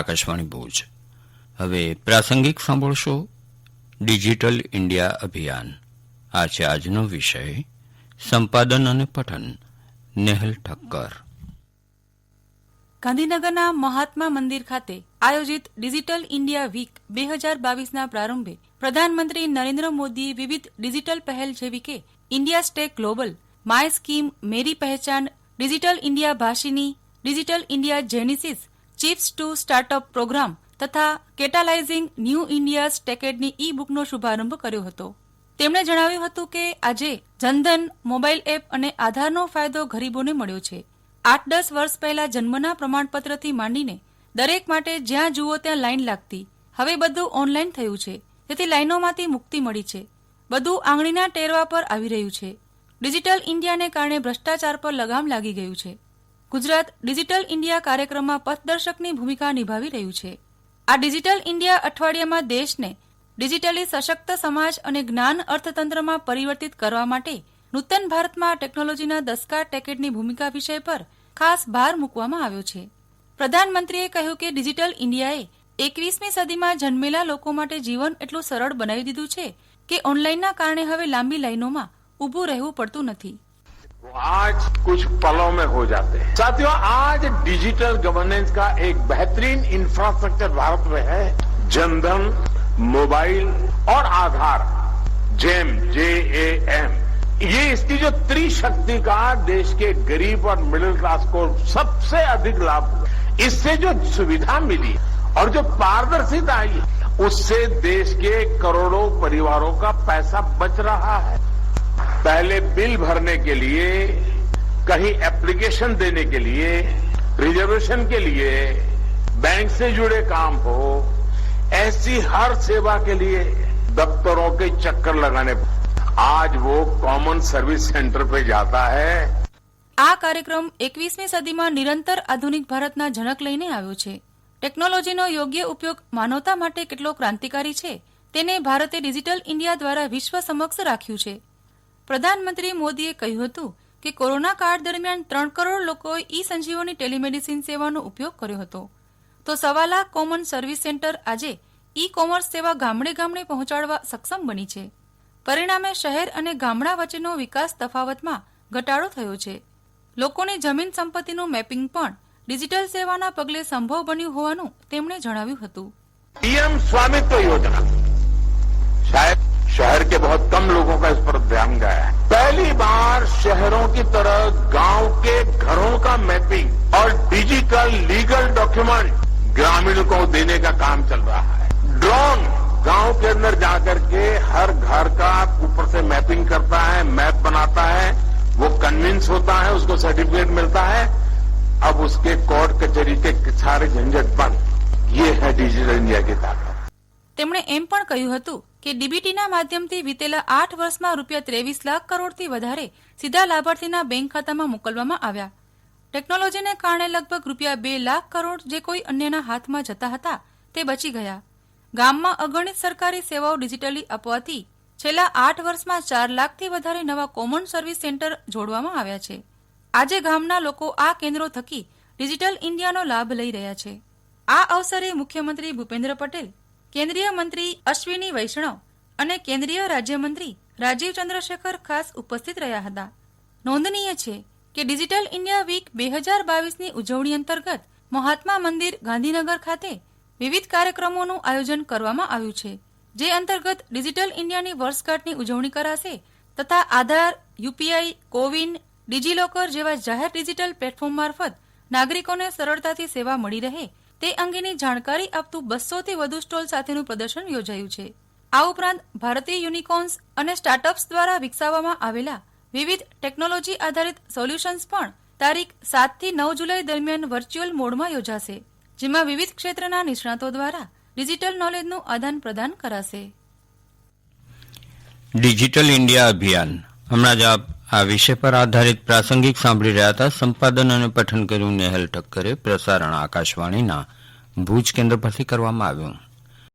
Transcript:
આકાશવાણી ભુજ. હવે પ્રાસંગિક સાંભળશો ડિજિટલ ઇન્ડિયા અભિયાન. આ છે આજનો વિષય. સંપાદન અને પઠન નેહલ ઠક્કર. ગાંધીનગરના મહાત્મા મંદિર ખાતે આયોજિત ડિજિટલ ઇન્ડિયા વીક 2022ના પ્રારંભે પ્રધાનમંત્રી નરેન્દ્ર મોદીએ વિવિધ ડિજિટલ પહેલ જેવી કે India stack global, my scheme, Meri Pehchaan, digital India Bhashini, digital India genesis, chips to startup programme તથા કેટાલાઇઝિંગ ન્યૂ ઇન્ડિયા સ્ટેકેડની ઈ બુકનો શુભારંભ કર્યો હતો. તેમણે જણાવ્યું હતું કે આજે જનધન, મોબાઈલ એપ અને આધારનો ફાયદો ગરીબોને મળ્યો છે. 8-10 વર્ષ પહેલા જન્મના પ્રમાણપત્રથી માંડીને દરેક માટે જ્યાં જુઓ ત્યાં લાઈન લાગતી. હવે બધું ઓનલાઈન થયું છે, તેથી લાઈનોમાંથી મુક્તિ મળી છે. બધું આંગળીના ટેરવા પર આવી રહ્યું છે. ડિજિટલ ઇન્ડિયાને કારણે ભ્રષ્ટાચાર પર લગામ લાગી ગયું છે. ગુજરાત ડિજિટલ ઇન્ડિયા કાર્યક્રમમાં પથદર્શકની ભૂમિકા નિભાવી રહ્યું છે. આ ડિજિટલ ઇન્ડિયા અઠવાડિયામાં દેશને ડિજિટલી સશક્ત સમાજ અને જ્ઞાન અર્થતંત્રમાં પરિવર્તિત કરવા માટે નૂતન ભારતમાં ટેકનોલોજીના દસકા ટેકેડની ભૂમિકા વિષય પર ખાસ ભાર મૂકવામાં આવ્યો છે. પ્રધાનમંત્રીએ કહ્યું કે ડિજિટલ ઇન્ડિયાએ 21મી સદીમાં જન્મેલા લોકો માટે જીવન એટલું સરળ બનાવી દીધું છે કે ઓનલાઈનના કારણે હવે લાંબી લાઈનોમાં ઊભું રહેવું પડતું નથી. आज कुछ पलों में हो जाते हैं. साथियों, आज डिजिटल गवर्नेंस का एक बेहतरीन इंफ्रास्ट्रक्चर भारत में है. जनधन, मोबाइल और आधार, जेम, JAM, ये इसकी जो त्रिशक्ति का देश के गरीब और मिडिल क्लास को सबसे अधिक लाभ हुआ. इससे जो सुविधा मिली और जो पारदर्शिता आई, उससे देश के करोड़ों परिवारों का पैसा बच रहा है. पहले बिल भरने के लिए, कहीं एप्लीकेशन देने के लिए, रिजर्वेशन के लिए, बैंक से जुड़े काम हो, ऐसी हर सेवा के लिए दफ्तरों के चक्कर लगाने, आज वो कॉमन सर्विस सेंटर पे जाता है. આ કાર્યક્રમ 21મી સદીમાં નિરંતર આધુનિક ભારતના ઝણક લઈને આવ્યો છે. ટેકનોલોજીનો યોગ્ય ઉપયોગ માનવતા માટે કેટલો ક્રાંતિકારી છે તેને ભારતે ડિજિટલ ઇન્ડિયા દ્વારા વિશ્વ સમક્ષ રાખ્યું છે. પ્રધાનમંત્રી મોદીએ કહ્યું હતું કે કોરોના કાળ દરમિયાન 3 કરોડ લોકોએ ઈ સંજીવની ટેલિમેડિસિન સેવાનો ઉપયોગ કર્યો હતો, તો 1.25 લાખ કોમન સર્વિસ સેન્ટર આજે ઈ કોમર્સ સેવા ગામડે ગામડે પહોંચાડવા સક્ષમ બની છે. પરિણામે શહેર અને ગામડા વચ્ચેનો વિકાસ તફાવતમાં ઘટાડો થયો છે. લોકોની જમીન સંપત્તિનું મેપિંગ પણ ડિજિટલ સેવાના પગલે સંભવ બન્યું હોવાનું તેમણે જણાવ્યું હતું. पीएम स्वामित्व योजना, शायद शहर के बहुत कम लोगों का इस पर ध्यान गया है. पहली बार शहरों की तरह गांव के घरों का मैपिंग और डिजिटल लीगल डॉक्यूमेंट ग्रामीणों को देने का काम चल रहा है. ड्रोन गांव के अंदर जाकर के हर घर का ऊपर से मैपिंग करता है, मैप बनाता है, वो कन्विंस होता है, उसको सर्टिफिकेट मिलता है. अब उसके कोर्ट कचहरी के सारे झंझट बंद. ये है डिजिटल इंडिया की ताकत. તેમણે એમ પણ કહ્યું હતું કે ડીબીટીના માધ્યમથી વીતેલા 8 વર્ષમાં રૂપિયા 23 લાખ કરોડથી વધારે સીધા લાભાર્થીના બેંક ખાતામાં મોકલવામાં આવ્યા. ટેકનોલોજીને કારણે લગભગ રૂપિયા 2 લાખ કરોડ જે કોઈ અન્યના હાથમાં જતા હતા તે બચી ગયા. ગામમાં અગણિત સરકારી સેવાઓ ડિજિટલી આપવાથી છેલ્લા 8 વર્ષમાં 4 લાખથી વધારે નવા કોમન સર્વિસ સેન્ટર જોડવામાં આવ્યા છે. આજે ગામના લોકો આ કેન્દ્રો થકી ડિજિટલ ઇન્ડિયાનો લાભ લઈ રહ્યા છે. આ અવસરે મુખ્યમંત્રી ભૂપેન્દ્ર પટેલ, કેન્દ્રીય મંત્રી અશ્વિની વૈષ્ણવ અને કેન્દ્રીય રાજ્યમંત્રી રાજીવ ચંદ્રશેખર ખાસ ઉપસ્થિત રહ્યા હતા. નોંધનીય છે કે ડિજિટલ ઇન્ડિયા વીક 2022ની ઉજવણી અંતર્ગત મહાત્મા મંદિર ગાંધીનગર ખાતે વિવિધ કાર્યક્રમોનું આયોજન કરવામાં આવ્યું છે, જે અંતર્ગત ડિજિટલ ઇન્ડિયાની વર્ષગાંઠની ઉજવણી કરાશે તથા આધાર, યુપીઆઈ, કોવિન, ડિજીલોકર જેવા જાહેર ડિજિટલ પ્લેટફોર્મ મારફત નાગરિકોને સરળતાથી સેવા મળી રહે તે અંગેની જાણકારી આપતું 200થી વધુ સ્ટોલ સાથેનું પ્રદર્શન યોજાયું છે. આ ઉપરાંત ભારતીય યુનિકોર્ન્સ અને સ્ટાર્ટઅપ્સ દ્વારા વિકસાવવામાં આવેલા વિવિધ ટેકનોલોજી આધારિત સોલ્યુશન્સ પણ તારીખ 7 થી 9 જુલાઈ દરમિયાન વર્ચ્યુઅલ મોડમાં યોજાશે, જેમાં વિવિધ ક્ષેત્રના નિષ્ણાતો દ્વારા ડિજિટલ નોલેજનું આદાન પ્રદાન કરાશે. ડિજિટલ ઇન્ડિયા અભિયાન. હમણાં જ આપ આ વિષય પર આધારિત પ્રાસંગિક સાંભળી રહ્યા હતા. સંપાદન અને પઠન કર્યું નેહલ ઠક્કરે. પ્રસારણ આકાશવાણીના ભુજ કેન્દ્ર પરથી કરવામાં આવ્યું.